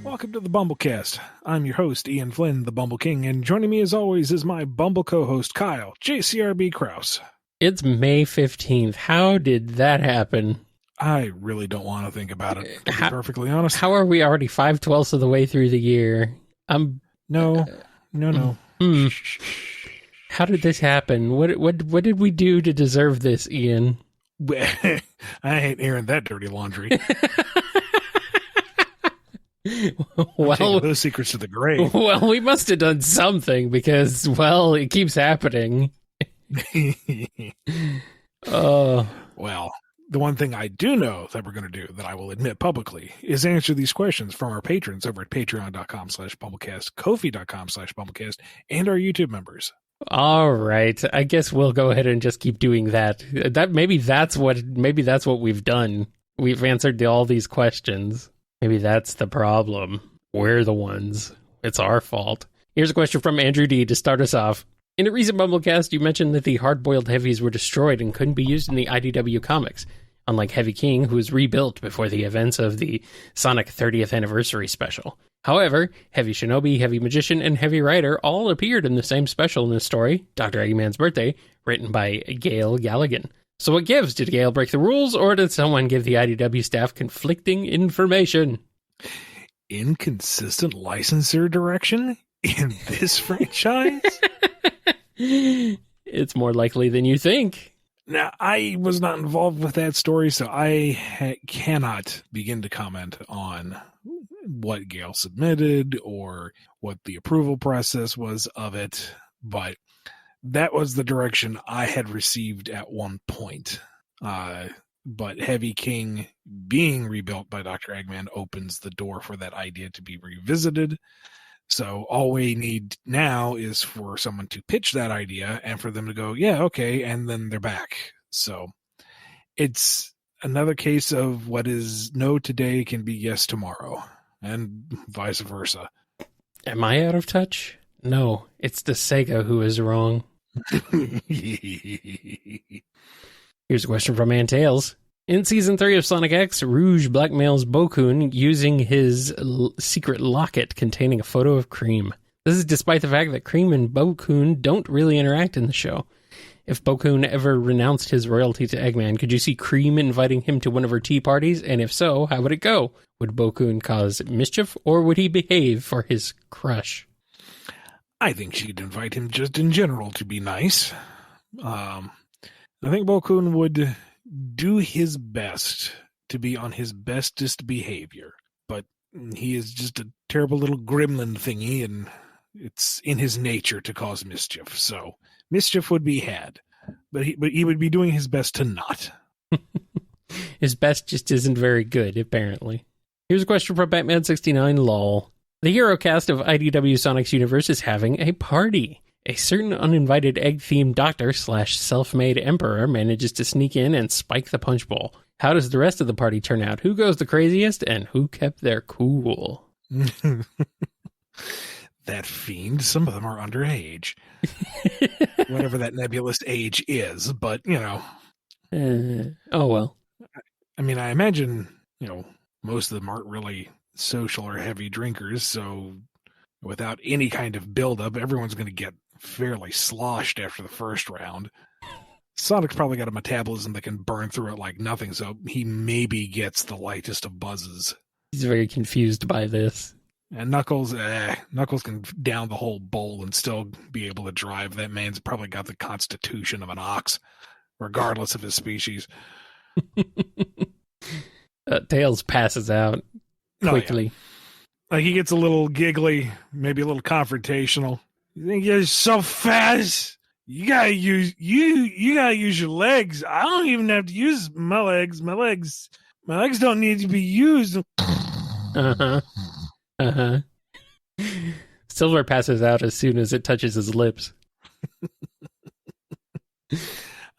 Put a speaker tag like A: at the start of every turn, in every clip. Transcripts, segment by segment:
A: Welcome to the BumbleKast. I'm your host, Ian Flynn, the Bumble King, and joining me as always is my Bumble co-host, Kyle, JCRB Krause.
B: It's May 15th. How did that happen?
A: I really don't want to think about it, to be perfectly honest.
B: How are we already 5/12 of the way through the year?
A: No.
B: How did this happen? What did we do to deserve this, Ian?
A: I ain't airing that dirty laundry.
B: Well,
A: those secrets to the grave.
B: Well, we must have done something because, well, it keeps happening.
A: Well, the one thing I do know that we're going to do that I will admit publicly is answer these questions from our patrons over at patreon.com/BumbleKast, Ko-fi.com/BumbleKast, and our YouTube members.
B: All right. I guess we'll go ahead and just keep doing that. Maybe that's what we've done. We've answered all these questions. Maybe that's the problem. We're the ones. It's our fault. Here's a question from Andrew D. to start us off. In a recent BumbleKast, you mentioned that the hard-boiled heavies were destroyed and couldn't be used in the IDW comics, unlike Heavy King, who was rebuilt before the events of the Sonic 30th Anniversary special. However, Heavy Shinobi, Heavy Magician, and Heavy Rider all appeared in the same special in this story, Dr. Eggman's Birthday, written by Gail Galligan. So what gives? Did Gail break the rules, or did someone give the IDW staff conflicting information?
A: Inconsistent licensor direction in this franchise?
B: It's more likely than you think.
A: Now, I was not involved with that story, so I cannot begin to comment on what Gail submitted or what the approval process was of it, but that was the direction I had received at one point. But Heavy King being rebuilt by Dr. Eggman opens the door for that idea to be revisited. So all we need now is for someone to pitch that idea and for them to go, yeah, okay, and then they're back. So it's another case of what is no today can be yes tomorrow, and vice versa.
B: Am I out of touch? No, it's the Sega who is wrong. Here's a question from Antails. In Season 3 of Sonic X, Rouge blackmails Bokun using his secret locket containing a photo of Cream. This is despite the fact that Cream and Bokun don't really interact in the show. If Bokun ever renounced his royalty to Eggman, could you see Cream inviting him to one of her tea parties? And if so, how would it go? Would Bokun cause mischief, or would he behave for his crush?
A: I think she'd invite him just in general to be nice. I think Bokun would do his best to be on his bestest behavior, but he is just a terrible little gremlin thingy, and it's in his nature to cause mischief. So mischief would be had, but he would be doing his best to not.
B: His best just isn't very good, apparently. Here's a question from Batman69 LOL. The hero cast of IDW Sonic's universe is having a party. A certain uninvited egg-themed doctor / self-made emperor manages to sneak in and spike the punch bowl. How does the rest of the party turn out? Who goes the craziest, and who kept their cool?
A: That fiend, some of them are underage. Whatever that nebulous age is, but,
B: oh well.
A: I mean, I imagine, most of them aren't really social or heavy drinkers, so without any kind of buildup, everyone's going to get fairly sloshed after the first round. Sonic's probably got a metabolism that can burn through it like nothing, so he maybe gets the lightest of buzzes.
B: He's very confused by this.
A: And Knuckles can down the whole bowl and still be able to drive. That man's probably got the constitution of an ox, regardless of his species.
B: Tails passes out quickly.
A: Oh, yeah. He gets a little giggly, maybe a little confrontational. You think you're so fast? You gotta use your legs. I don't even have to use my legs. My legs don't need to be used.
B: Silver passes out as soon as it touches his lips.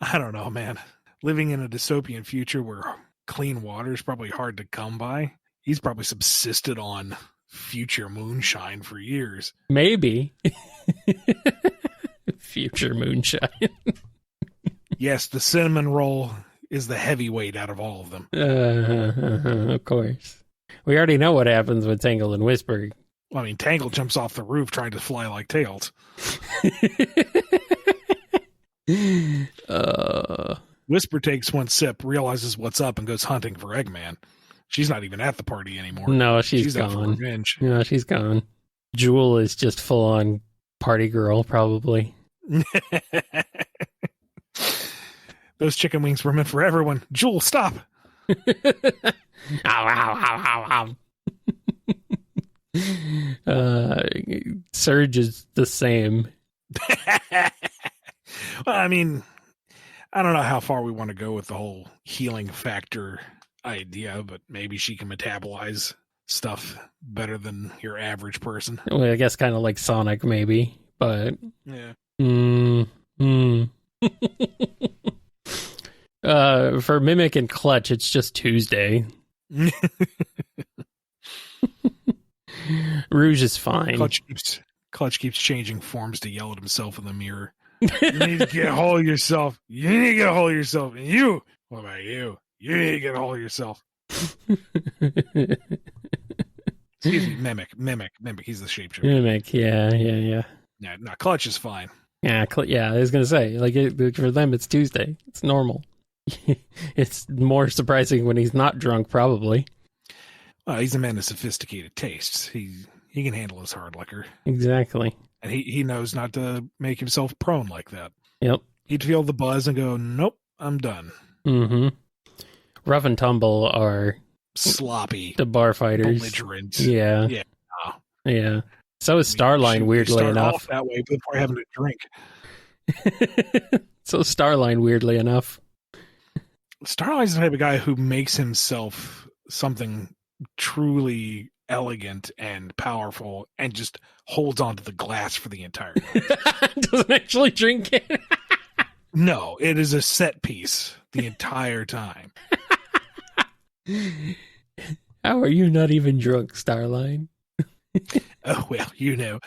A: I don't know, man. Living in a dystopian future where clean water is probably hard to come by. He's probably subsisted on future moonshine for years.
B: Maybe. Future moonshine.
A: Yes, the cinnamon roll is the heavyweight out of all of them.
B: Of course. We already know what happens with Tangle and Whisper.
A: Well, I mean, Tangle jumps off the roof trying to fly like Tails. Whisper takes one sip, realizes what's up, and goes hunting for Eggman. She's not even at the party anymore.
B: No, she's
A: out for
B: gone.
A: revenge.
B: No, she's gone. Jewel is just full on party girl, probably.
A: Those chicken wings were meant for everyone. Jewel, stop!
B: Ow, ow, ow, ow, ow. Surge is the same.
A: Well, I mean, I don't know how far we want to go with the whole healing factor idea, but maybe she can metabolize stuff better than your average person.
B: Well, I guess kind of like Sonic, maybe, but
A: yeah.
B: For Mimic and Clutch, it's just Tuesday. Rouge is fine.
A: Clutch keeps changing forms to yell at himself in the mirror. You need to get a hold of yourself. You need to get a hold of yourself. And you, what about you? You need to get a hold of yourself. Excuse me, Mimic. He's the shapeshifter.
B: Mimic, yeah.
A: No, Clutch is fine.
B: Yeah, I was gonna say, like, for them, it's Tuesday. It's normal. It's more surprising when he's not drunk, probably.
A: He's a man of sophisticated tastes. He can handle his hard liquor.
B: Exactly.
A: And he knows not to make himself prone like that.
B: Yep.
A: He'd feel the buzz and go, nope, I'm done.
B: Mm-hmm. Rough and Tumble are
A: sloppy.
B: The bar fighters.
A: Belligerent.
B: Yeah. Yeah. So is Starline, weirdly enough.
A: Off that way before having a drink.
B: So Starline, weirdly enough.
A: Starline's the type of guy who makes himself something truly elegant and powerful and just holds onto the glass for the entire night.
B: Doesn't actually drink it.
A: No, it is a set piece the entire time.
B: How are you not even drunk, Starline?
A: Oh, well, you know.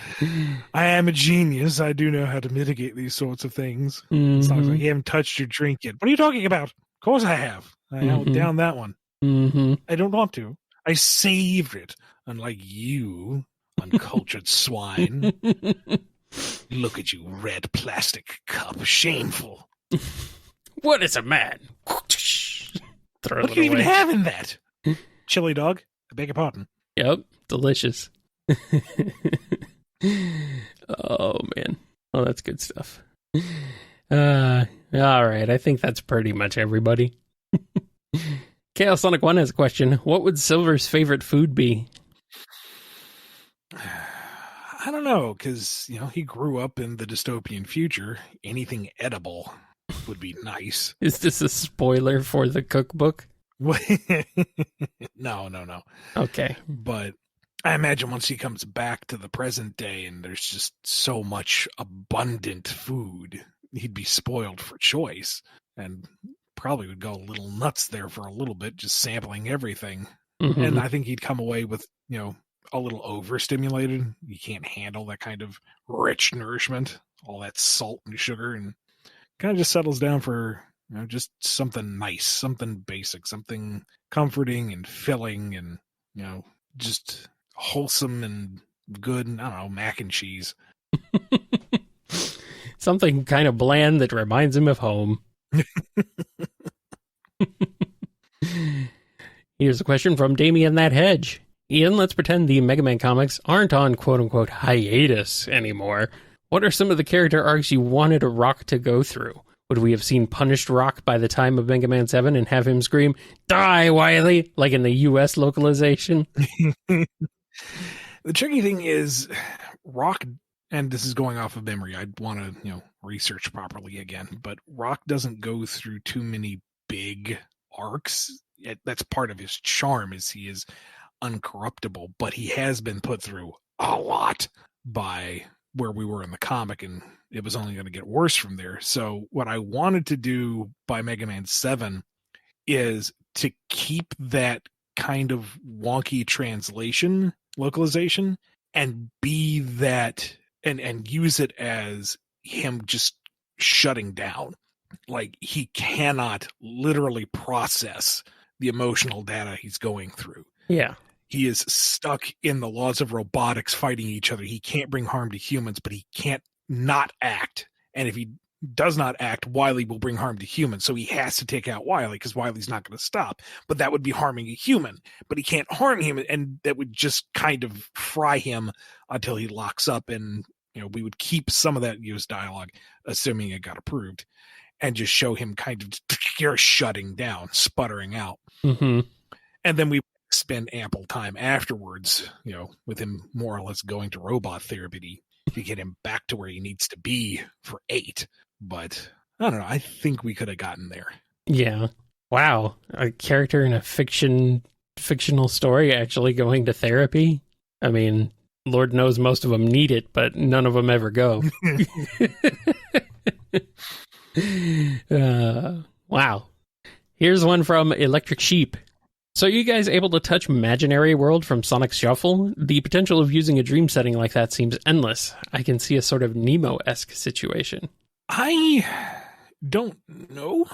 A: I am a genius. I do know how to mitigate these sorts of things.
B: Mm-hmm.
A: It's not like you haven't touched your drink yet. What are you talking about? Of course I have. I held down that one.
B: Mm-hmm.
A: I don't want to. I saved it. Unlike you, uncultured swine. Look at you, red plastic cup. Shameful.
B: What is a man?
A: What do you even have in that? Chili dog. I beg your pardon.
B: Yep. Delicious. Oh, man. Oh, that's good stuff. All right. I think that's pretty much everybody. Chaos Sonic 1 has a question. What would Silver's favorite food be?
A: I don't know, because, he grew up in the dystopian future. Anything edible would be nice.
B: Is this a spoiler for the cookbook?
A: No.
B: Okay.
A: But I imagine once he comes back to the present day and there's just so much abundant food, he'd be spoiled for choice and probably would go a little nuts there for a little bit, just sampling everything. Mm-hmm. And I think he'd come away with, a little overstimulated. You can't handle that kind of rich nourishment, all that salt and sugar, and kind of just settles down for, just something nice, something basic, something comforting and filling and, just wholesome and good. And, I don't know, mac and cheese.
B: Something kind of bland that reminds him of home. Here's a question from Damien That Hedge. Ian, let's pretend the Mega Man comics aren't on quote-unquote hiatus anymore. What are some of the character arcs you wanted a Rock to go through? Would we have seen Punished Rock by the time of Mega Man 7 and have him scream, "Die, Wily," like in the US localization?
A: The tricky thing is, Rock, and this is going off of memory, I'd want to, research properly again, but Rock doesn't go through too many big arcs. That's part of his charm, is he is uncorruptible, but he has been put through a lot by where we were in the comic, and it was only going to get worse from there. So what I wanted to do by Mega Man 7 is to keep that kind of wonky localization, and be that, and use it as him just shutting down. Like, he cannot literally process the emotional data he's going through.
B: Yeah.
A: he is stuck in the laws of robotics fighting each other. He can't bring harm to humans, but he can't not act. And if he does not act, Wily will bring harm to humans. So he has to take out Wily because Wily's not going to stop. But that would be harming a human. But he can't harm him, and that would just kind of fry him until he locks up. And we would keep some of that used dialogue, assuming it got approved, and just show him kind of shutting down, sputtering out.
B: Mm-hmm.
A: And then we spend ample time afterwards, with him more or less going to robot therapy to get him back to where he needs to be for 8. But I don't know. I think we could have gotten there.
B: Yeah. Wow. A character in a fictional story actually going to therapy. I mean, Lord knows most of them need it, but none of them ever go. Wow. Here's one from Electric Sheep. So you guys able to touch Imaginary World from Sonic Shuffle? The potential of using a dream setting like that seems endless. I can see a sort of Nemo-esque situation.
A: I don't know.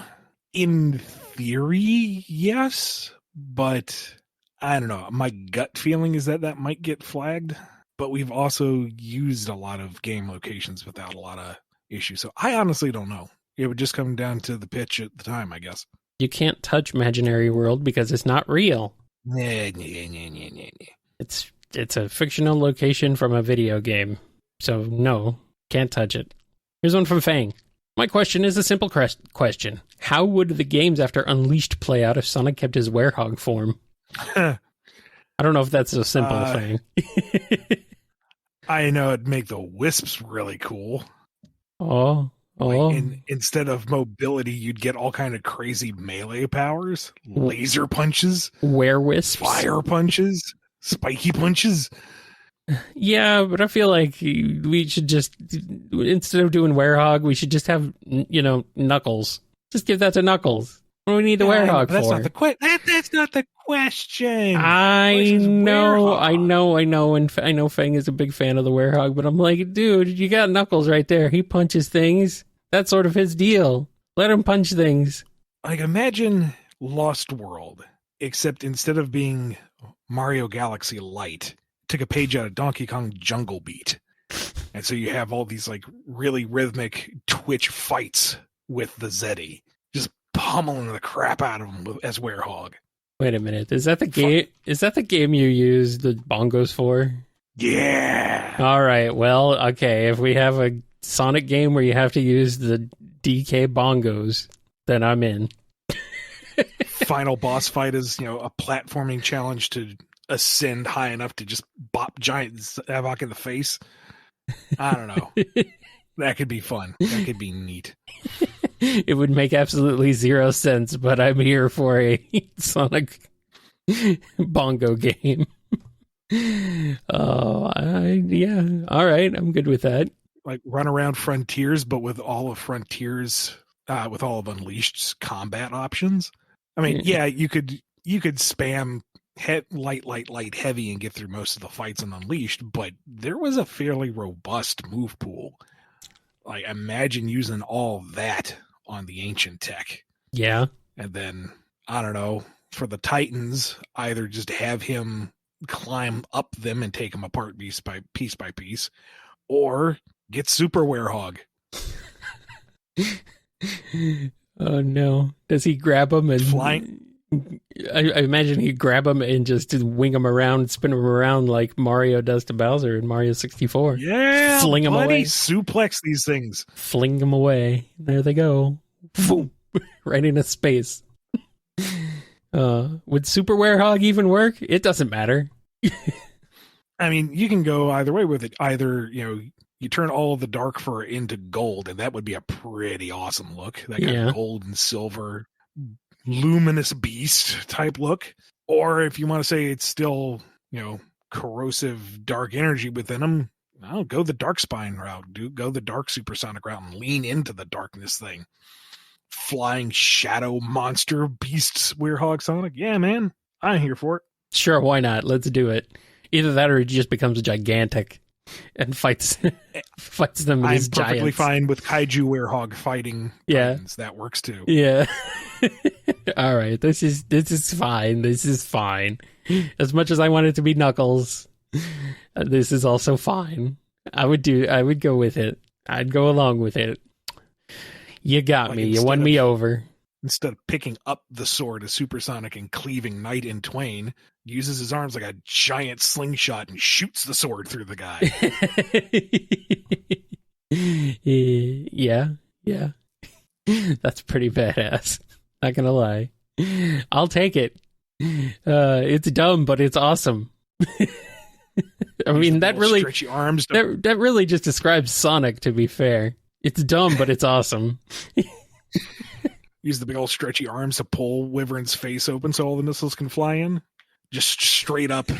A: In theory, yes, but I don't know. My gut feeling is that might get flagged, but we've also used a lot of game locations without a lot of issues. So I honestly don't know. It would just come down to the pitch at the time, I guess.
B: You can't touch Imaginary World because it's not real. It's a fictional location from a video game. So no, can't touch it. Here's one from Fang. My question is a simple question. How would the games after Unleashed play out if Sonic kept his werehog form? I don't know if that's so simple, Fang.
A: I know it'd make the wisps really cool.
B: Oh.
A: Instead of mobility, you'd get all kind of crazy melee powers, laser punches,
B: were-wisps,
A: fire punches, spiky punches.
B: Yeah, but I feel like we should just, instead of doing werehog, we should just have, Knuckles. Just give that to Knuckles. What do we need the werehog for?
A: That's not the question.
B: I know, and I know Fang is a big fan of the werehog, but I'm like, dude, you got Knuckles right there. He punches things. That's sort of his deal. Let him punch things.
A: Like, imagine Lost World, except instead of being Mario Galaxy Light, took a page out of Donkey Kong Jungle Beat. And so you have all these like really rhythmic twitch fights with the Zeddy, just pummeling the crap out of him as werehog.
B: Wait a minute. Is that the game? Is that the game you use the bongos for?
A: Yeah.
B: All right. Well, okay. If we have a Sonic game where you have to use the DK bongos, then I'm in.
A: Final boss fight is, a platforming challenge to ascend high enough to just bop giant Zavok in the face. I don't know. That could be fun. That could be neat.
B: It would make absolutely zero sense, but I'm here for a Sonic bongo game. Yeah. All right. I'm good with that.
A: Like run around Frontiers, but with all of Frontiers, with all of Unleashed's combat options. I mean, yeah, you could spam light, heavy and get through most of the fights in Unleashed, but there was a fairly robust move pool. Like, imagine using all that on the ancient tech.
B: Yeah.
A: And then, I don't know, for the Titans, either just have him climb up them and take them apart piece by piece, or get Super Werehog.
B: Oh no. Does he grab him and
A: flying?
B: I imagine he'd grab him and just wing him around, spin him around like Mario does to Bowser in Mario 64.
A: Yeah,
B: fling him away.
A: Suplex these things.
B: Fling them away. There they go. Boom. Right into space. Would Super Werehog even work? It doesn't matter.
A: I mean, you can go either way with it. Either, you turn all of the dark fur into gold, and that would be a pretty awesome look. That kind of gold and silver, luminous beast type look. Or if you want to say it's still, corrosive dark energy within them, I'll go the dark spine route. Go the dark supersonic route and lean into the darkness thing. Flying shadow monster beasts, Werehog Sonic. Yeah, man, I'm here for it.
B: Sure, why not? Let's do it. Either that or he just becomes gigantic and fights them in his giants.
A: I'm perfectly fine with Kaiju Werehog fighting Titans. That works too.
B: Yeah. All right. This is fine. This is fine. As much as I want it to be Knuckles, this is also fine. I would go with it. I'd go along with it. You got me. You won me over.
A: Instead of picking up the sword as Supersonic and cleaving Knight in twain, uses his arms like a giant slingshot and shoots the sword through the guy.
B: Yeah. That's pretty badass. Not gonna lie. I'll take it. It's dumb, but it's awesome. I mean, that really
A: stretchy arms
B: that really just describes Sonic, to be fair. It's dumb, but it's awesome.
A: Use the big old stretchy arms to pull Wyvern's face open so all the missiles can fly in. Just straight up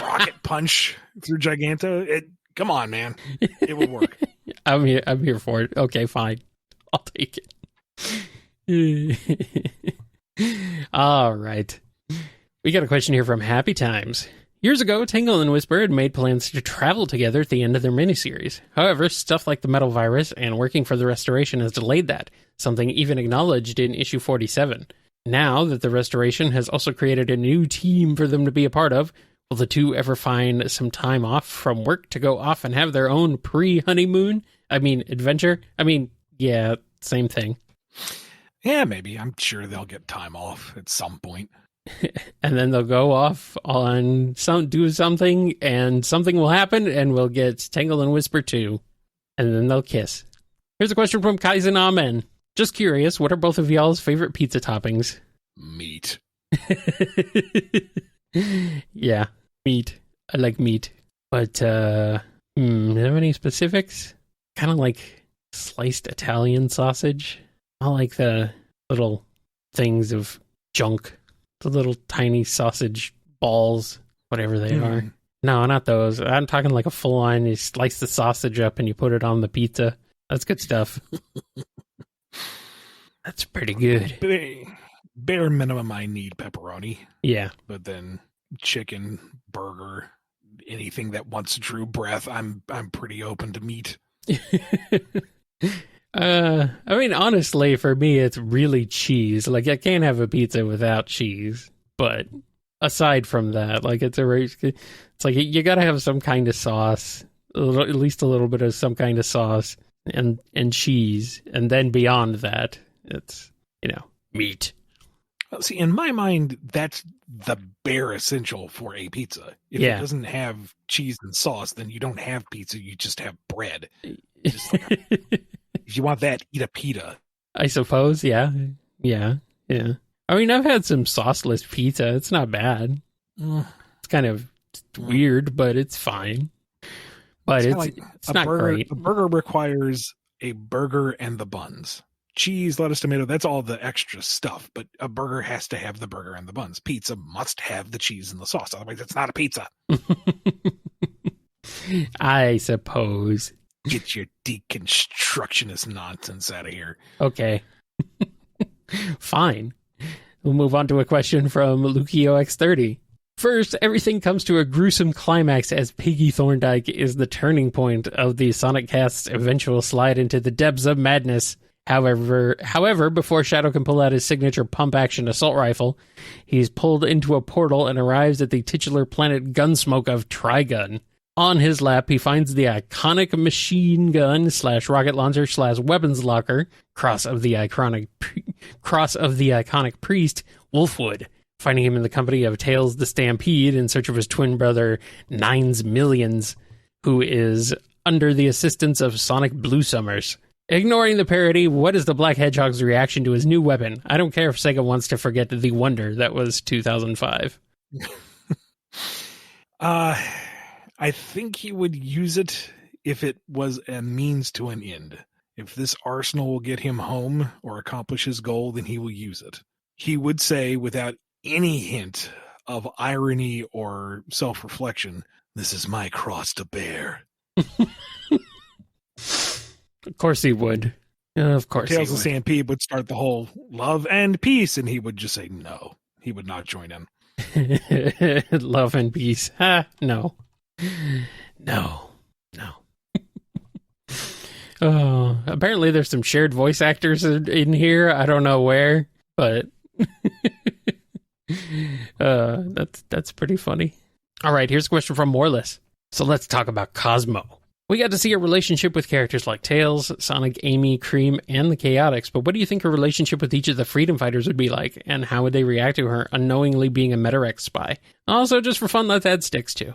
A: rocket punch through Giganto. Come on, man. It would work.
B: I'm here for it. Okay, fine. I'll take it. All right. We got a question here from Happy Times. Years ago, Tingle and Whisper had made plans to travel together at the end of their miniseries. However, stuff like the metal virus and working for the restoration has delayed that, something even acknowledged in issue 47. Now that the restoration has also created a new team for them to be a part of, will the two ever find some time off from work to go off and have their own pre-honeymoon? Adventure? Yeah, same thing.
A: Yeah, maybe. I'm sure they'll get time off at some point.
B: And then they'll go off on do something, and something will happen, and we'll get Tangle and Whisper too. And then they'll kiss. Here's a question from Kaizen Amen. Just curious, what are both of y'all's favorite pizza toppings?
A: Meat.
B: Yeah, meat. I like meat. But, do you have any specifics? Kind of like sliced Italian sausage. I like the little things of junk. The little tiny sausage balls, whatever they are. No, not those. I'm talking like a full-on, you slice the sausage up and you put it on the pizza. That's good stuff. That's pretty good.
A: Bare minimum, I need pepperoni.
B: Yeah.
A: But then chicken, burger, anything that wants true breath, I'm pretty open to meat.
B: Honestly, for me, it's really cheese. Like, I can't have a pizza without cheese. But aside from that, like, it's like you gotta have some kind of sauce, at least a little bit of some kind of sauce and cheese. And then beyond that, it's, meat.
A: See, in my mind, that's the bare essential for a pizza. If it doesn't have cheese and sauce, then you don't have pizza. You just have bread. Just like if you want that, eat a pita.
B: I suppose, yeah. I've had some sauceless pizza. It's not bad. It's kind of weird, but it's fine. But it's not great.
A: A burger requires a burger and the buns. Cheese, lettuce, tomato, that's all the extra stuff. But a burger has to have the burger and the buns. Pizza must have the cheese and the sauce. Otherwise, it's not a pizza.
B: I suppose.
A: Get your deconstructionist nonsense out of here.
B: Okay. Fine. We'll move on to a question from LukioX30. First, everything comes to a gruesome climax as Piggy Thorndike is the turning point of the Sonic Cast's eventual slide into the depths of madness. However, before Shadow can pull out his signature pump-action assault rifle, he's pulled into a portal and arrives at the titular planet Gunsmoke of Trigun. On his lap, he finds the iconic machine gun / rocket launcher / weapons locker, cross of the iconic priest, Wolfwood. Finding him in the company of Tails the Stampede in search of his twin brother, Nines Millions, who is under the assistance of Sonic Blue Summers. Ignoring the parody, what is the Black Hedgehog's reaction to his new weapon? I don't care if Sega wants to forget the wonder that was 2005.
A: I think he would use it if it was a means to an end. If this arsenal will get him home or accomplish his goal, then he will use it. He would say, without any hint of irony or self-reflection, "This is my cross to bear."
B: Of course he would. Of course
A: Tails
B: he
A: the Stampede would start the whole love and peace, and he would just say no. He would not join in.
B: Love and peace. No. No. Oh, apparently there's some shared voice actors in here. I don't know where, but That's pretty funny. All right, here's a question from Morless. So let's talk about Cosmo. We got to see a relationship with characters like Tails, Sonic, Amy, Cream, and the Chaotix, but what do you think her relationship with each of the Freedom Fighters would be like, and how would they react to her unknowingly being a Metarex spy? Also, just for fun, let's add Sticks too.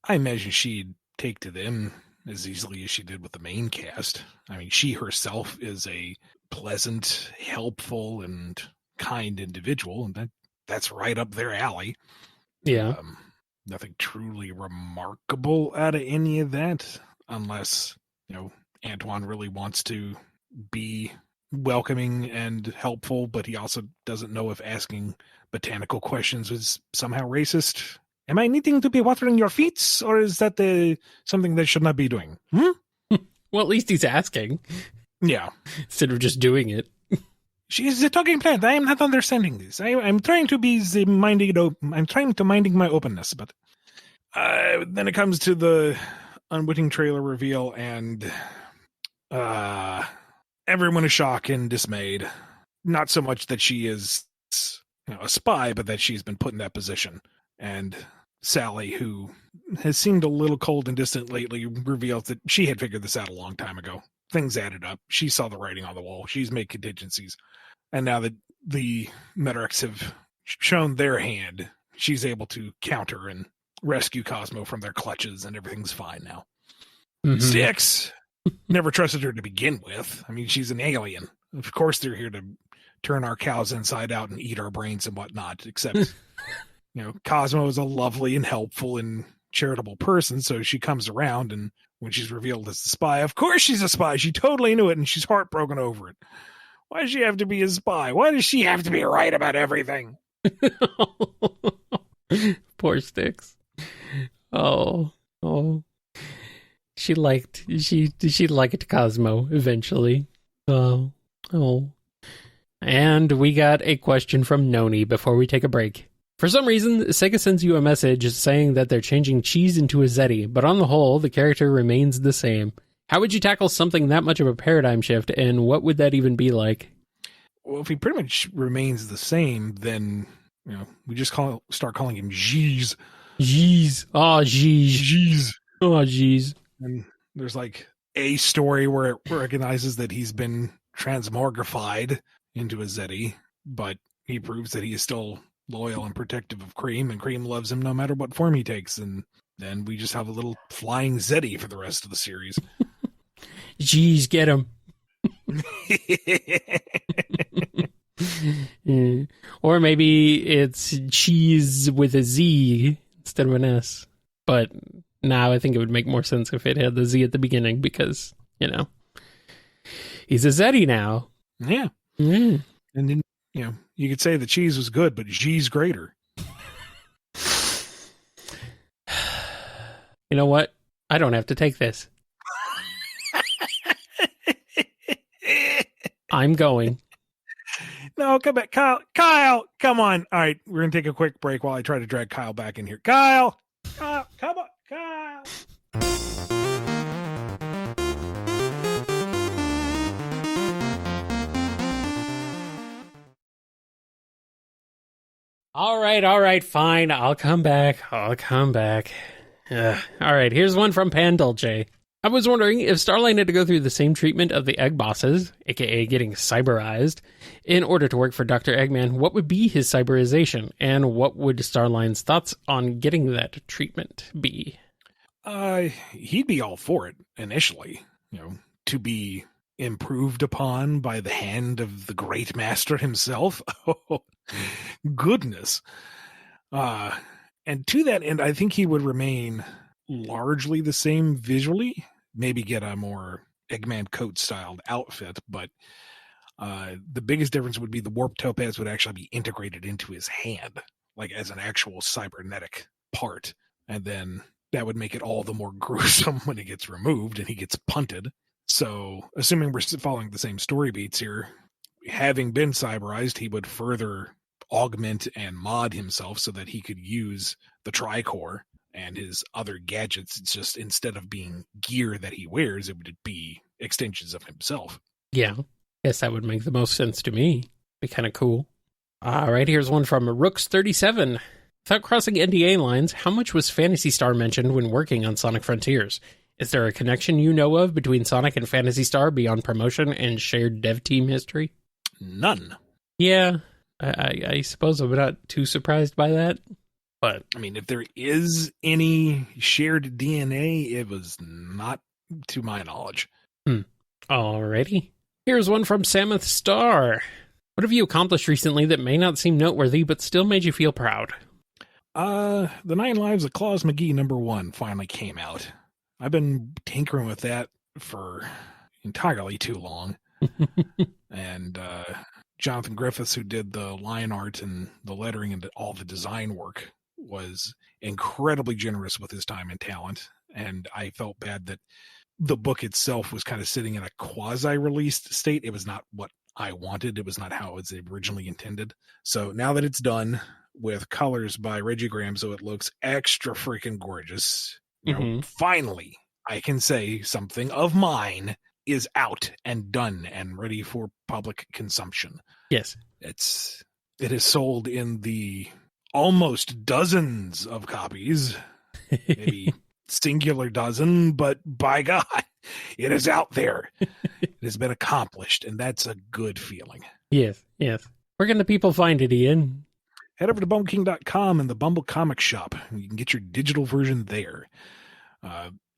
A: I imagine she'd take to them as easily as she did with the main cast. I mean, she herself is a pleasant, helpful, and kind individual, and that's right up their alley.
B: Yeah.
A: Nothing truly remarkable out of any of that, unless, Antoine really wants to be welcoming and helpful, but he also doesn't know if asking botanical questions is somehow racist. Am I needing to be watering your feet, or is that something they should not be doing?
B: Well, at least he's asking.
A: Yeah.
B: Instead of just doing it.
A: She is a talking plant. I am not understanding this. I'm trying to be I'm trying to minding my openness, but then it comes to the unwitting trailer reveal, and everyone is shocked and dismayed. Not so much that she is, a spy, but that she's been put in that position. And Sally, who has seemed a little cold and distant lately, reveals that she had figured this out a long time ago. Things added up. She saw the writing on the wall. She's made contingencies. And now that the Metarex have shown their hand, she's able to counter and rescue Cosmo from their clutches, and everything's fine now. Mm-hmm. Six, never trusted her to begin with. I mean, she's an alien. Of course they're here to turn our cows inside out and eat our brains and whatnot, except, Cosmo is a lovely and helpful and charitable person, so she comes around, and when she's revealed as a spy, of course she's a spy. She totally knew it, and she's heartbroken over it. Why does she have to be a spy? Why does she have to be right about everything?
B: Poor Sticks. Oh. She liked Cosmo eventually. Oh. And we got a question from Noni before we take a break. For some reason, Sega sends you a message saying that they're changing Cheese into a Zeddy, but on the whole, the character remains the same. How would you tackle something that much of a paradigm shift, and what would that even be like?
A: Well, if he pretty much remains the same, then, we just start calling him Jeez.
B: Jeez. Oh, jeez.
A: Jeez.
B: Oh, jeez.
A: And there's like a story where it recognizes that he's been transmogrified into a Zeddy, but he proves that he is still loyal and protective of Cream, and Cream loves him no matter what form he takes, and then we just have a little flying Zeddy for the rest of the series.
B: Jeez, get him. Or maybe it's cheese with a Z instead of an S. But now I think it would make more sense if it had the Z at the beginning, because, he's a Zeddy now.
A: Yeah. And then, you could say the cheese was good, but G's greater.
B: You know what? I don't have to take this. I'm going.
A: No, come back. Kyle, come on. All right, we're going to take a quick break while I try to drag Kyle back in here. Kyle, come on, Kyle.
B: All right, fine. I'll come back. All right, here's one from Pandolce. I was wondering if Starline had to go through the same treatment of the egg bosses, aka getting cyberized, in order to work for Dr. Eggman, what would be his cyberization, and what would Starline's thoughts on getting that treatment be?
A: He'd be all for it initially, to be improved upon by the hand of the great master himself. Oh, goodness. And to that end, I think he would remain largely the same visually, maybe get a more Eggman coat styled outfit, but the biggest difference would be the warp topaz would actually be integrated into his hand, like as an actual cybernetic part, and then that would make it all the more gruesome when it gets removed and he gets punted. So assuming we're following the same story beats here, having been cyberized, he would further augment and mod himself so that he could use the tricore and his other gadgets. It's just, instead of being gear that he wears, it would be extensions of himself.
B: Yeah. Yes, that would make the most sense to me. Be kind of cool. All right, here's one from Rooks37. Without crossing NDA lines, how much was Phantasy Star mentioned when working on Sonic Frontiers? Is there a connection you know of between Sonic and Phantasy Star beyond promotion and shared dev team history?
A: None.
B: Yeah, I suppose I'm not too surprised by that. But
A: I mean, if there is any shared DNA, it was not to my knowledge.
B: Alrighty. Here's one from Samoth Star. What have you accomplished recently that may not seem noteworthy but still made you feel proud?
A: The 9 Lives of Claus McGee #1 finally came out. I've been tinkering with that for entirely too long. And Jonathan Griffiths, who did the line art and the lettering and all the design work, was incredibly generous with his time and talent. And I felt bad that the book itself was kind of sitting in a quasi-released state. It was not what I wanted. It was not how it was originally intended. So now that it's done with colors by Reggie Graham, so it looks extra freaking gorgeous. You know, finally, I can say something of mine is out and done and ready for public consumption.
B: Yes.
A: It is sold in the almost dozens of copies, maybe singular dozen, but by God, it is out there. It has been accomplished, and that's a good feeling.
B: Yes. Where can the people find it, Ian?
A: Head over to BumbleKing.com and the Bumble Comic Shop. You can get your digital version there.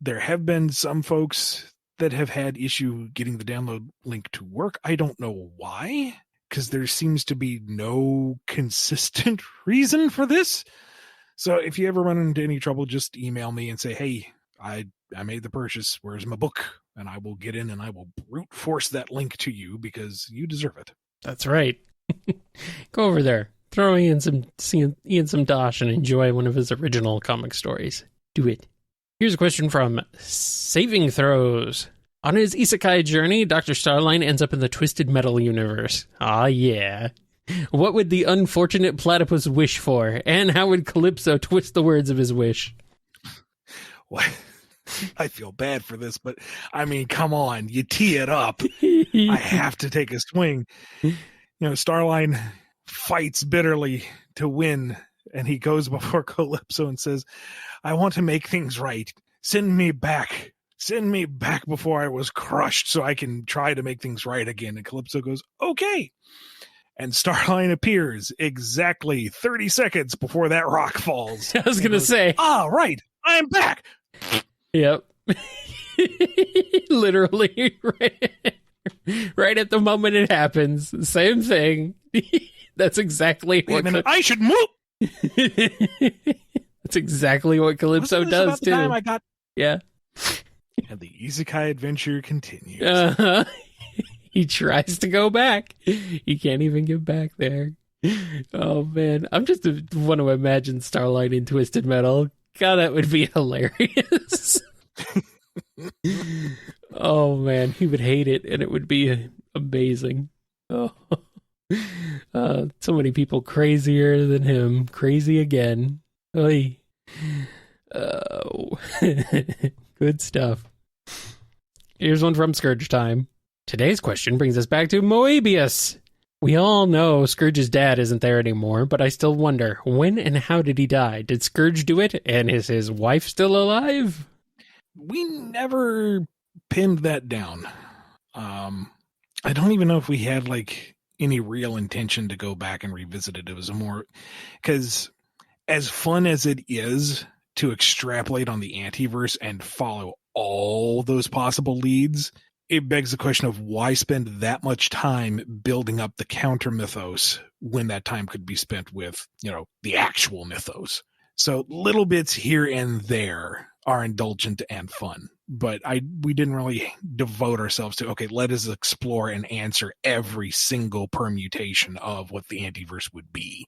A: There have been some folks that have had issue getting the download link to work. I don't know why, because there seems to be no consistent reason for this. So if you ever run into any trouble, just email me and say, hey, I made the purchase. Where's my book? And I will get in and I will brute force that link to you because you deserve it.
B: That's right. Go over there. Throw Ian some dosh and enjoy one of his original comic stories. Do it. Here's a question from Saving Throws. On his isekai journey, Dr. Starline ends up in the Twisted Metal universe. Ah, yeah. What would the unfortunate platypus wish for? And how would Calypso twist the words of his wish?
A: What? I feel bad for this, but I mean, come on, you tee it up. I have to take a swing. You know, Starline fights bitterly to win, and he goes before Calypso and says, I want to make things right. Send me back. Send me back before I was crushed so I can try to make things right again. And Calypso goes, okay. And Starline appears exactly 30 seconds before that rock falls.
B: I was going to say.
A: Ah, right. I'm back.
B: Yep. Literally right at the moment it happens. Same thing. That's exactly
A: Wait a minute, I should move.
B: That's exactly what Calypso does too.
A: Time I got...
B: Yeah.
A: And the isekai adventure continues.
B: He tries to go back. He can't even get back there. Oh man, I'm just want to imagine Starlight in Twisted Metal. God, that would be hilarious. Oh man, he would hate it, and it would be amazing. Oh, so many people crazier than him. Crazy again. Oy. Oh, good stuff. Here's one from Scourge Time. Today's question brings us back to Moebius. We all know Scourge's dad isn't there anymore, but I still wonder, when and how did he die? Did Scourge do it, and is his wife still alive?
A: We never pinned that down. I don't even know if we had, like, any real intention to go back and revisit it. It was more... Because as fun as it is to extrapolate on the Antiverse and follow all those possible leads... It begs the question of why spend that much time building up the counter mythos when that time could be spent with, you know, the actual mythos. So little bits here and there are indulgent and fun, but we didn't really devote ourselves to, okay, let us explore and answer every single permutation of what the Antiverse would be.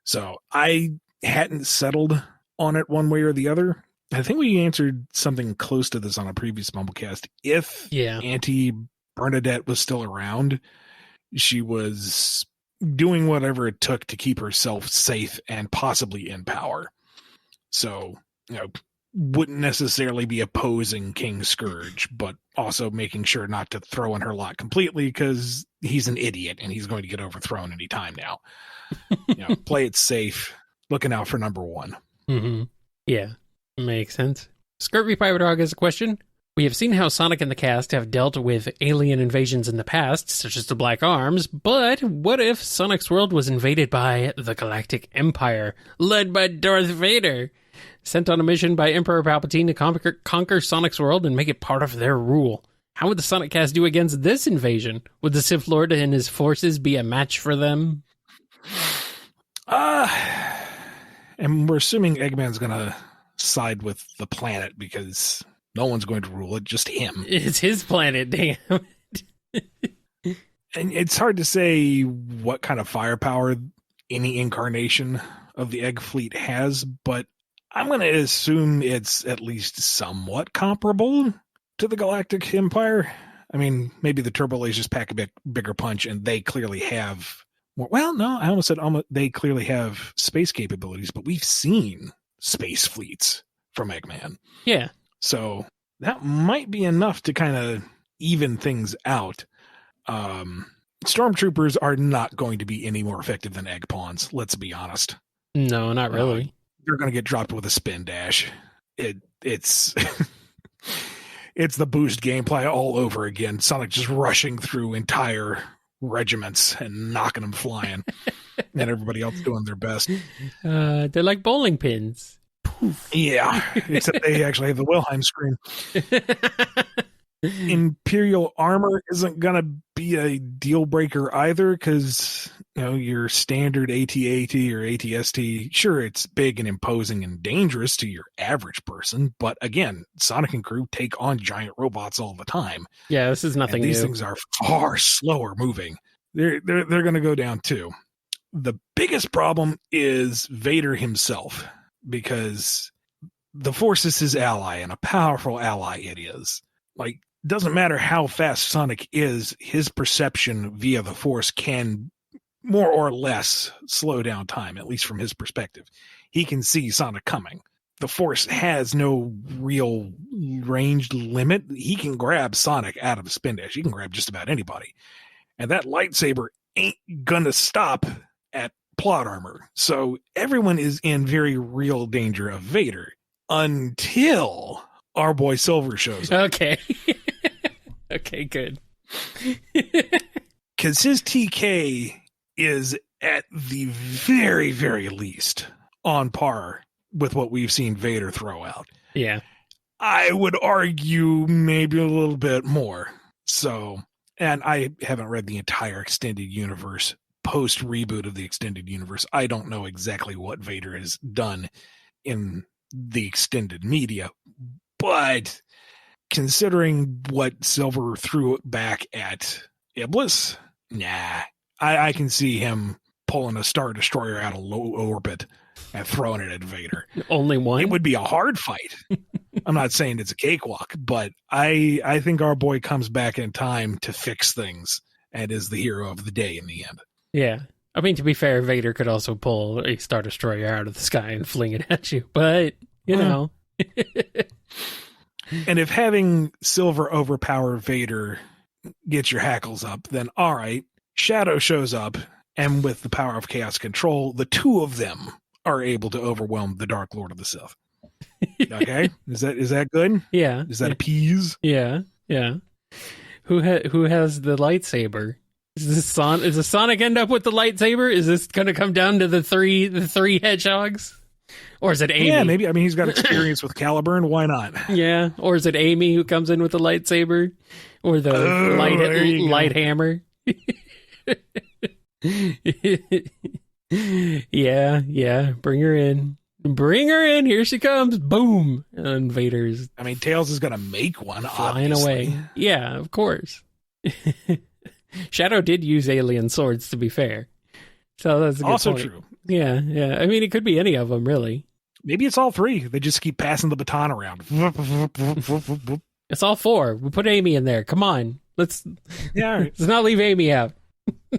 A: So I hadn't settled on it one way or the other. I think we answered something close to this on a previous BumbleKast. If Auntie Bernadette was still around, she was doing whatever it took to keep herself safe and possibly in power. So, you know, wouldn't necessarily be opposing King Scourge, but also making sure not to throw in her lot completely because he's an idiot and he's going to get overthrown any time now. Play it safe, looking out for number one.
B: Mm-hmm. Yeah, makes sense. Scurvy Pirate Hog has a question. We have seen how Sonic and the cast have dealt with alien invasions in the past, such as the Black Arms, but what if Sonic's world was invaded by the Galactic Empire, led by Darth Vader, sent on a mission by Emperor Palpatine to conquer Sonic's world and make it part of their rule? How would the Sonic cast do against this invasion? Would the Sith Lord and his forces be a match for them?
A: And we're assuming Eggman's going to side with the planet because no one's going to rule it, just him.
B: It's his planet, damn.
A: And it's hard to say what kind of firepower any incarnation of the Egg Fleet has, but I'm going to assume it's at least somewhat comparable to the Galactic Empire. I mean, maybe the Turbo Lasers pack a bigger punch, and they clearly have more. Well, no, I almost said they clearly have space capabilities, but we've seen space fleets from Eggman.
B: Yeah.
A: So that might be enough to kind of even things out. Stormtroopers are not going to be any more effective than Egg Pawns, let's be honest.
B: No, not really.
A: They're going to get dropped with a spin dash. It's it's the boost gameplay all over again. Sonic just rushing through entire regiments and knocking them flying, and everybody else doing their best.
B: They're like bowling pins.
A: Yeah, except they actually have the Wilhelm screen. Imperial armor isn't going to be a deal breaker either because, your standard AT-AT or AT-ST, sure, it's big and imposing and dangerous to your average person, but again, Sonic and crew take on giant robots all the time.
B: Yeah, this is nothing
A: and these
B: new.
A: Things are far slower moving. They're going to go down too. The biggest problem is Vader himself, because the Force is his ally, and a powerful ally it is. Like, doesn't matter how fast Sonic is, his perception via the Force can more or less slow down time, at least from his perspective. He can see Sonic coming. The Force has no real ranged limit. He can grab Sonic out of a spin dash. He can grab just about anybody. And that lightsaber ain't gonna stop at plot armor. So everyone is in very real danger of Vader until our boy Silver shows up.
B: Okay. Okay, good.
A: Because his TK is at the very, very least on par with what we've seen Vader throw out.
B: Yeah.
A: I would argue maybe a little bit more. So, and I haven't read the entire extended universe post reboot of the extended universe. I don't know exactly what Vader has done in the extended media, but considering what Silver threw back at Iblis, I can see him pulling a Star Destroyer out of low orbit and throwing it at Vader.
B: Only one?
A: It would be a hard fight. I'm not saying it's a cakewalk, but I think our boy comes back in time to fix things and is the hero of the day in the end.
B: Yeah. I mean, to be fair, Vader could also pull a Star Destroyer out of the sky and fling it at you, but, you know.
A: And if having Silver overpower Vader gets your hackles up, then all right, Shadow shows up, and with the power of Chaos Control, the two of them are able to overwhelm the Dark Lord of the Sith. Okay? Is that good?
B: Yeah.
A: Is that appease?
B: Yeah. Yeah. Who has the lightsaber? Does the Sonic end up with the lightsaber? Is this going to come down to the three hedgehogs? Or is it Amy?
A: Yeah, maybe. I mean, he's got experience with Caliburn. Why not?
B: Yeah. Or is it Amy who comes in with the lightsaber? Or the light hammer? Yeah. Bring her in. Here she comes. Boom. And Vader's...
A: I mean, Tails is going to make one,
B: flying
A: obviously.
B: Away. Yeah, of course. Shadow did use alien swords, to be fair. So that's a good
A: also
B: point.
A: True.
B: Yeah. I mean, it could be any of them, really.
A: Maybe it's all three. They just keep passing the baton around.
B: It's all four. We put Amy in there. Come on. Let's
A: not
B: leave Amy out.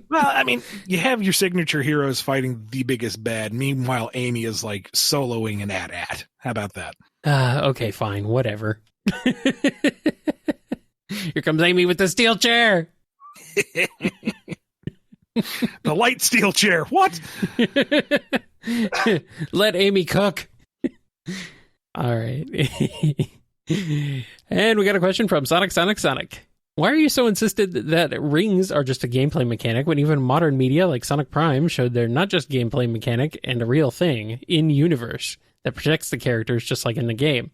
A: Well, I mean, you have your signature heroes fighting the biggest bad. Meanwhile, Amy is like soloing an AT-AT. How about that?
B: Okay, fine, whatever. Here comes Amy with the steel chair.
A: The light steel chair. What?
B: Let Amy cook. All right. And we got a question from Sonic. Why are you so insistent that rings are just a gameplay mechanic when even modern media like Sonic Prime showed they're not just gameplay mechanic and a real thing in universe that protects the characters just like in the game?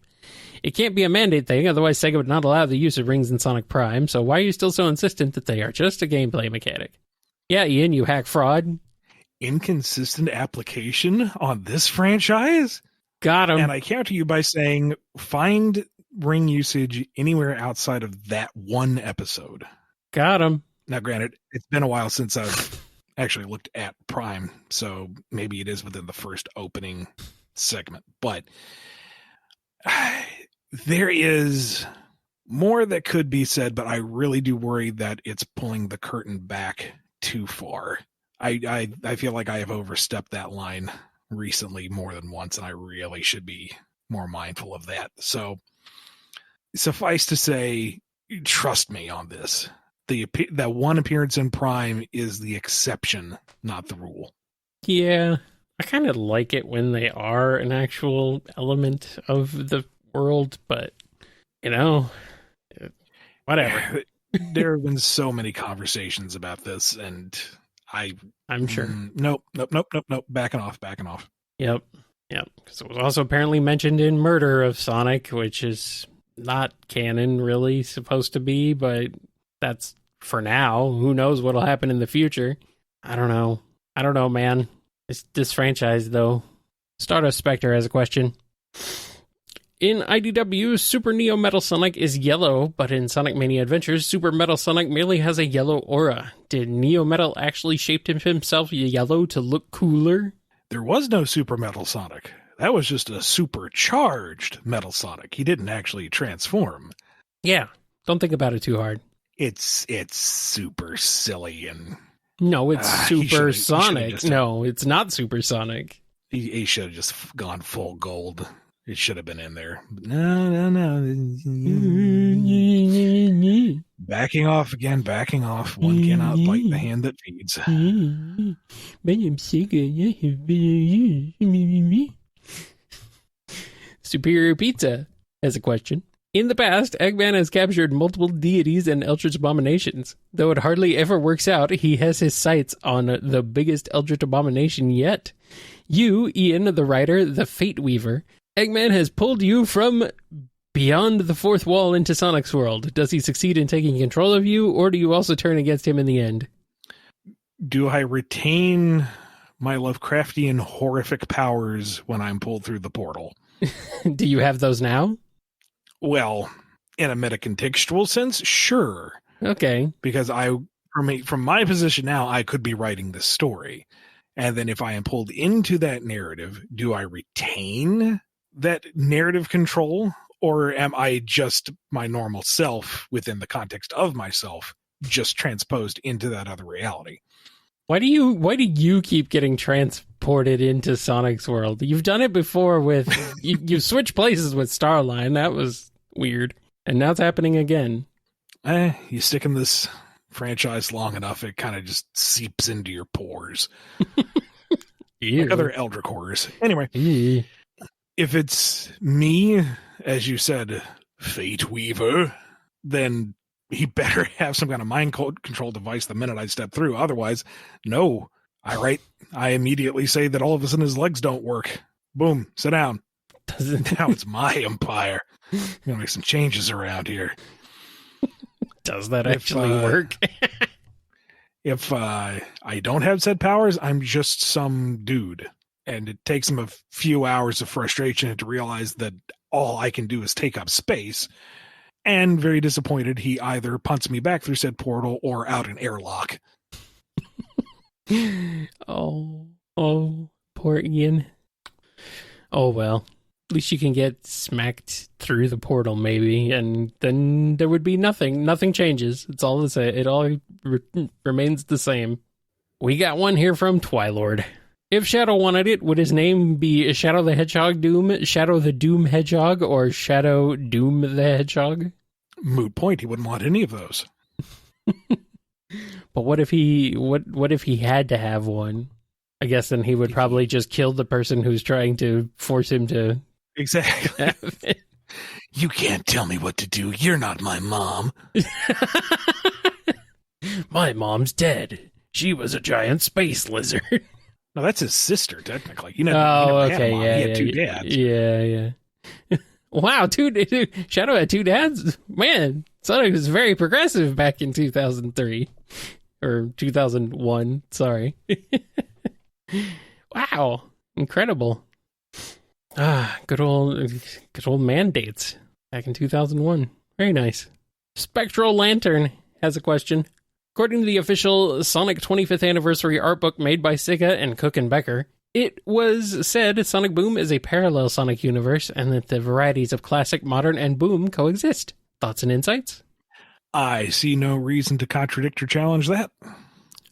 B: It can't be a mandate thing, otherwise Sega would not allow the use of rings in Sonic Prime, so why are you still so insistent that they are just a gameplay mechanic? Yeah, Ian, you hack fraud.
A: Inconsistent application on this franchise?
B: Got him.
A: And I counter you by saying, find ring usage anywhere outside of that one episode.
B: Got him.
A: Now, granted, it's been a while since I've actually looked at Prime, so maybe it is within the first opening segment, but there is more that could be said, but I really do worry that it's pulling the curtain back too far. I feel like I have overstepped that line recently more than once, and I really should be more mindful of that. So suffice to say, trust me on this. That one appearance in Prime is the exception, not the rule.
B: Yeah, I kind of like it when they are an actual element of the world, but, you know, whatever.
A: There have been so many conversations about this, and
B: I'm sure.
A: Nope. Backing off.
B: Yep. Because it was also apparently mentioned in Murder of Sonic, which is not canon, really, supposed to be, but that's for now. Who knows what'll happen in the future? I don't know, man. This franchise, though. Stardust Spectre has a question. In IDW, Super Neo Metal Sonic is yellow, but in Sonic Mania Adventures, Super Metal Sonic merely has a yellow aura. Did Neo Metal actually shape himself yellow to look cooler?
A: There was no Super Metal Sonic. That was just a supercharged Metal Sonic. He didn't actually transform.
B: Yeah, don't think about it too hard.
A: It's super silly and...
B: No, it's Super Sonic. No, it's not Super Sonic.
A: He should have just gone full gold. It should have been in there. No. Backing off again, backing off. One cannot bite the hand that feeds.
B: Superior Pizza has a question. In the past, Eggman has captured multiple deities and eldritch abominations. Though it hardly ever works out, he has his sights on the biggest eldritch abomination yet. You, Ian, the writer, the Fate Weaver, Eggman has pulled you from beyond the fourth wall into Sonic's world. Does he succeed in taking control of you, or do you also turn against him in the end?
A: Do I retain my Lovecraftian horrific powers when I'm pulled through the portal?
B: Do you have those now?
A: Well, in a metacontextual sense, sure.
B: Okay.
A: Because from my position now, I could be writing this story. And then if I am pulled into that narrative, do I retain that narrative control? Or am I just my normal self within the context of myself, just transposed into that other reality?
B: Why do you keep getting transported into Sonic's world? You've done it before with you switched places with Starline. That was weird. And now it's happening again.
A: You stick in this franchise long enough, it kind of just seeps into your pores. Like other Eldritch horrors. Anyway, if it's me, as you said, Fate Weaver, then he better have some kind of mind control device the minute I step through. Otherwise, no. I immediately say that all of a sudden his legs don't work. Boom, sit down. Now it's my empire. I'm going to make some changes around here.
B: Does that actually work?
A: If I don't have said powers, I'm just some dude. And it takes him a few hours of frustration to realize that all I can do is take up space. And very disappointed, he either punts me back through said portal or out an airlock.
B: Oh, poor Ian. Oh, well. At least you can get smacked through the portal, maybe, and then there would be nothing. Nothing changes. It's all the same. It all remains the same. We got one here from Twilord. If Shadow wanted it, would his name be Shadow the Hedgehog Doom, Shadow the Doom Hedgehog, or Shadow Doom the Hedgehog?
A: Moot point. He wouldn't want any of those.
B: But what if he had to have one? I guess then he would probably just kill the person who's trying to force him to.
A: Exactly. You can't tell me what to do. You're not my mom.
B: My mom's dead. She was a giant space lizard.
A: No, that's his sister, technically. He
B: okay,
A: yeah. He had two dads.
B: Yeah. Wow, Shadow had two dads? Man, Sonic was very progressive back in 2003. Or 2001, sorry. Wow, incredible. Good old mandates back in 2001. Very nice. Spectral Lantern has a question. According to the official Sonic 25th Anniversary art book made by Sega and Cook and Becker, it was said Sonic Boom is a parallel Sonic universe and that the varieties of classic, modern, and Boom coexist. Thoughts and insights?
A: I see no reason to contradict or challenge that.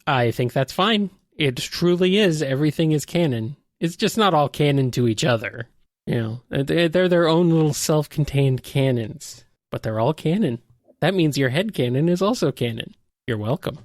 B: I think that's fine. It truly is. Everything is canon. It's just not all canon to each other. You know, they're their own little self-contained canons, but they're all canon. That means your head canon is also canon. You're welcome.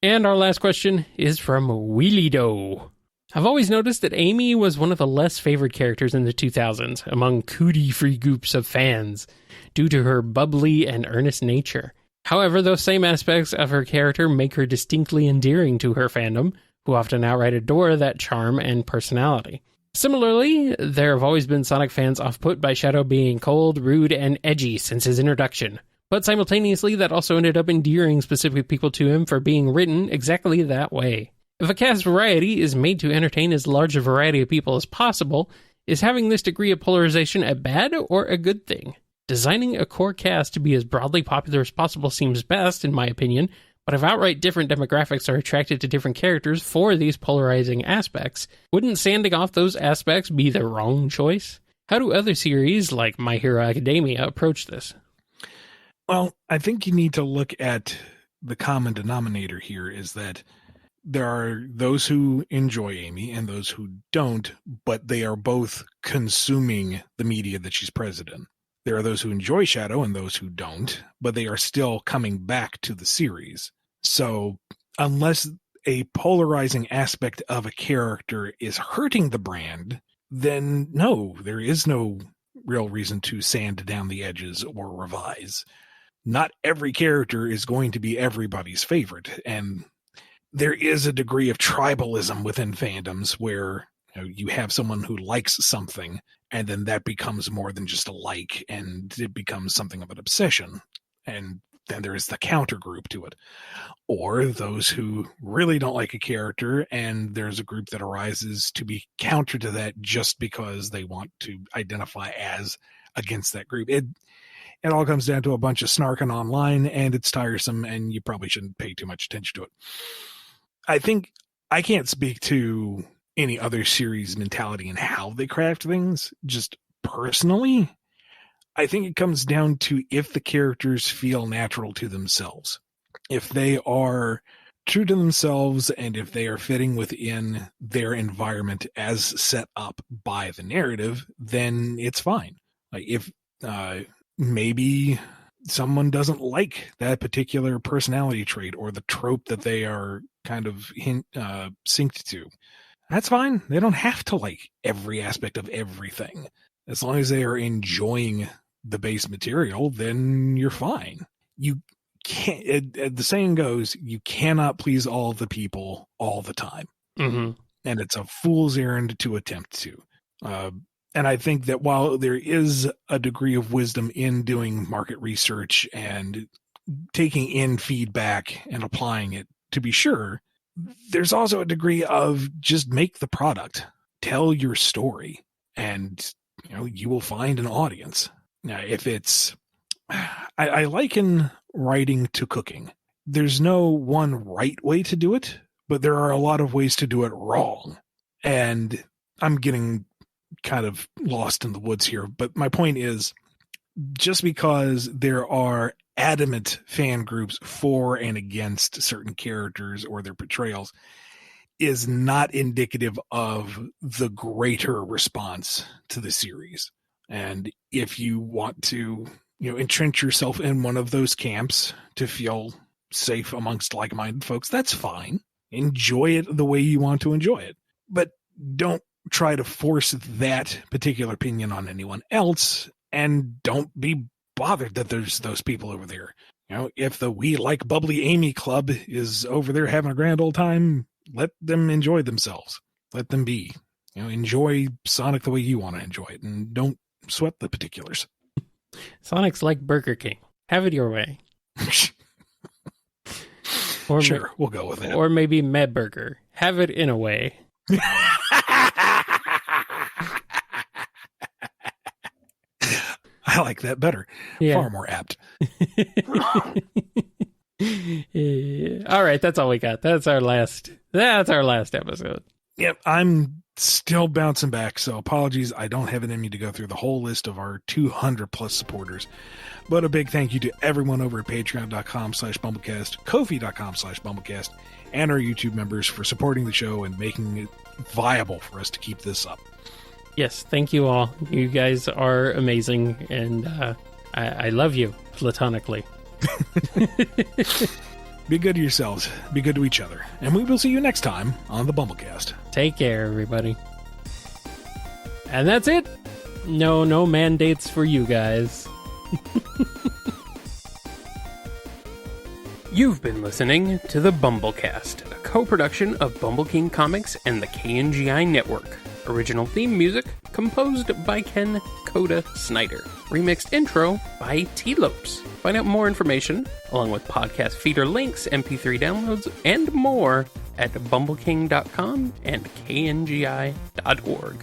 B: And our last question is from Wheelie Doe. I've always noticed that Amy was one of the less favored characters in the 2000s among cootie-free groups of fans due to her bubbly and earnest nature. However, those same aspects of her character make her distinctly endearing to her fandom, who often outright adore that charm and personality. Similarly, there have always been Sonic fans off-put by Shadow being cold, rude, and edgy since his introduction. But simultaneously, that also ended up endearing specific people to him for being written exactly that way. If a cast variety is made to entertain as large a variety of people as possible, is having this degree of polarization a bad or a good thing? Designing a core cast to be as broadly popular as possible seems best, in my opinion, but if outright different demographics are attracted to different characters for these polarizing aspects, wouldn't sanding off those aspects be the wrong choice? How do other series, like My Hero Academia, approach this?
A: Well, I think you need to look at the common denominator here is that there are those who enjoy Amy and those who don't, but they are both consuming the media that she's present in. There are those who enjoy Shadow and those who don't, but they are still coming back to the series. So unless a polarizing aspect of a character is hurting the brand, then no, there is no real reason to sand down the edges or revise. Not every character is going to be everybody's favorite, and there is a degree of tribalism within fandoms where you have someone who likes something, and then that becomes more than just a like, and it becomes something of an obsession. And then there's the counter group to it. Or those who really don't like a character, and there's a group that arises to be counter to that just because they want to identify as against that group. It all comes down to a bunch of snarking online, and it's tiresome, and you probably shouldn't pay too much attention to it. I think I can't speak to any other series mentality and how they craft things. Just personally, I think it comes down to if the characters feel natural to themselves. If they are true to themselves and if they are fitting within their environment as set up by the narrative, then it's fine. Like if maybe someone doesn't like that particular personality trait or the trope that they are kind of synced to, that's fine. They don't have to like every aspect of everything. As long as they are enjoying the base material, then you're fine. You can't, the saying goes, you cannot please all the people all the time.
B: Mm-hmm.
A: And it's a fool's errand to attempt to. And I think that while there is a degree of wisdom in doing market research and taking in feedback and applying it, to be sure, there's also a degree of just make the product, tell your story, and you will find an audience. Now, if it's, I liken writing to cooking. There's no one right way to do it, but there are a lot of ways to do it wrong. And I'm getting kind of lost in the woods here, but my point is, just because there are adamant fan groups for and against certain characters or their portrayals, is not indicative of the greater response to the series. And if you want to, entrench yourself in one of those camps to feel safe amongst like-minded folks, that's fine. Enjoy it the way you want to enjoy it. But don't try to force that particular opinion on anyone else, and don't be bothered that there's those people over there. If the We Like Bubbly Amy Club is over there having a grand old time, let them enjoy themselves. Let them be. Enjoy Sonic the way you want to enjoy it, and don't sweat the particulars.
B: Sonic's like Burger King. Have it your way.
A: Or sure, we'll go with that.
B: Or maybe Medburger. Have it in a way.
A: I like that better. Yeah. Far more apt.
B: All right, that's all we got. That's our last episode.
A: Yep, I'm still bouncing back, so apologies. I don't have it in me to go through the whole list of our 200 plus supporters. But a big thank you to everyone over at patreon.com/BumbleKast, Ko-fi.com/BumbleKast, and our YouTube members for supporting the show and making it viable for us to keep this up.
B: Yes, thank you all. You guys are amazing, and I love you platonically.
A: Be good to yourselves. Be good to each other. And we will see you next time on the BumbleKast.
B: Take care, everybody. And that's it. No mandates for you guys. You've been listening to the BumbleKast, a co-production of Bumble King Comics and the KNGI Network. Original theme music composed by Ken Coda Snyder. Remixed intro by T-Lopes. Find out more information, along with podcast feeder links, MP3 downloads, and more at bumbleking.com and kngi.org.